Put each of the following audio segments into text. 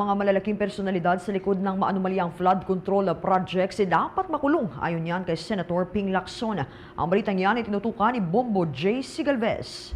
Mga malalaking personalidad sa likod ng maanumalyang flood control projects dapat makulong. Ayon yan kay Senator Ping Lacson. Ang balitang yan ay tinutukan ni Bombo J. Sigalvez.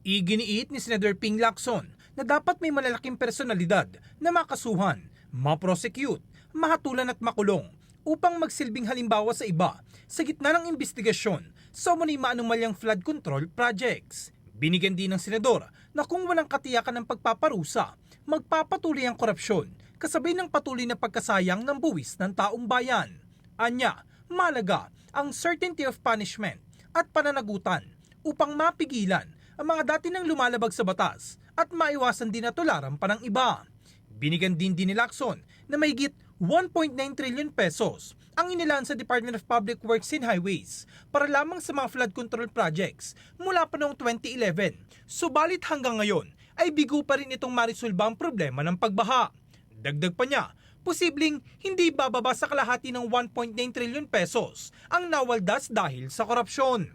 Iginiit ni Senator Ping Lacson na dapat may malalaking personalidad na makasuhan, ma-prosecute, mahatulan at makulong upang magsilbing halimbawa sa iba sa gitna ng investigasyon sa umunay maanumalyang flood control projects. Binigyan din ng senador na kung walang katiyakan ng pagpaparusa, magpapatuloy ang korupsyon kasabay ng patuloy na pagkasayang ng buwis ng taong bayan. Anya, mahalaga ang certainty of punishment at pananagutan upang mapigilan ang mga dati nang lumalabag sa batas at maiwasan din na tularan pa ng iba. Binigyan din ni Lacson na mahigit 1.9 trillion pesos ang inilaan sa Department of Public Works and Highways para lamang sa mga flood control projects mula pa noong 2011. Subalit hanggang ngayon ay bigo pa rin itong marisolba ang problema ng pagbaha. Dagdag pa niya, posibleng hindi bababa sa kalahati ng 1.9 trillion pesos ang nawaldas dahil sa korupsyon.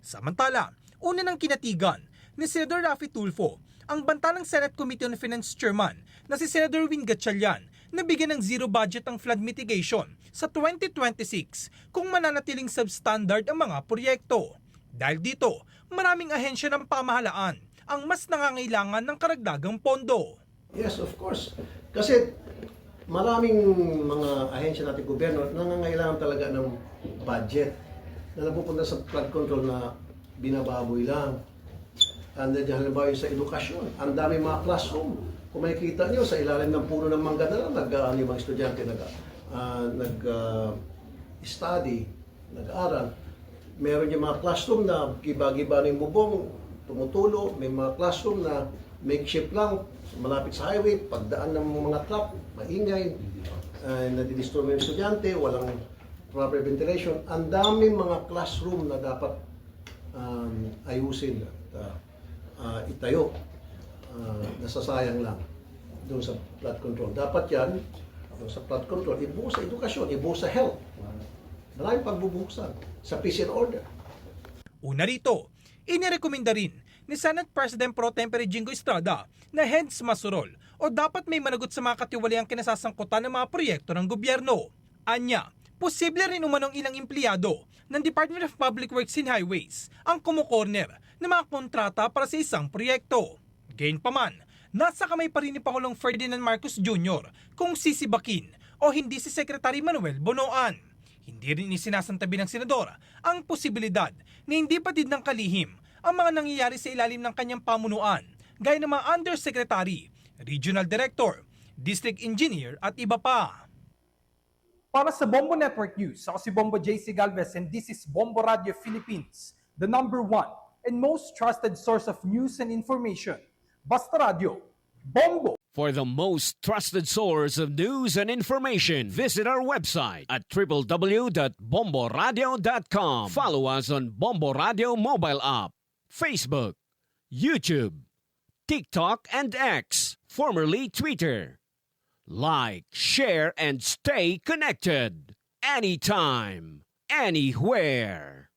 Samantala, una ng kinatigan ni Senador Raffy Tulfo ang banta ng Senate Committee on Finance Chairman na si Senador Win Gatchalian na bigyan ng zero budget ang flood mitigation sa 2026 kung mananatiling substandard ang mga proyekto. Dahil dito, maraming ahensya ng pamahalaan ang mas nangangailangan ng karagdagang pondo. Yes, of course. Kasi maraming mga ahensya natin gobyerno nangangailangan talaga ng budget na napupunta sa flood control na binababoy lang. And then, halimbawa sa edukasyon, ang dami mga classroom. Kung makikita nyo, sa ilalim ng puno ng mangga na lang, yung mga estudyante nag-study, nag-aral. Meron yung mga classroom na giba-giba ng bubong, tumutulo. May mga classroom na makeshift lang, malapit sa highway, pagdaan ng mga truck, maingay, nadidisturb yung estudyante, walang proper ventilation. Ang daming mga classroom na dapat ayusin at itayo. Nasasayang lang doon sa flood control. Dapat yan, doon sa flood control, ibuhos sa edukasyon, ibuhos sa health. Maraming pagbubuhusan sa peace and order. Una rito, inirekomenda rin ni Senate President Pro Tempore Jingo Estrada na heads masurol o dapat may managot sa mga katiwaliang kinasasangkutan ng mga proyekto ng gobyerno. Anya, posible rin umanong ilang empleyado ng Department of Public Works and Highways ang kumukorner ng mga kontrata para sa isang proyekto. Gayunpaman, nasa kamay pa rin ni Pangulong Ferdinand Marcos Jr. kung sisibakin o hindi si Secretary Manuel Bonoan. Hindi rin isinasantabi ng senador ang posibilidad na hindi patid ng kalihim ang mga nangyayari sa ilalim ng kanyang pamunuan gaya ng mga Undersecretary, Regional Director, District Engineer at iba pa. Para sa Bombo Network News, ako si Bombo J. Sigalvez and this is Bombo Radio Philippines, the #1 and most trusted source of news and information. Basta Radio, Bombo! For the most trusted source of news and information, visit our website at www.bomboradio.com. Follow us on Bombo Radio mobile app, Facebook, YouTube, TikTok, and X, formerly Twitter. Like, share, and stay connected. Anytime, anywhere.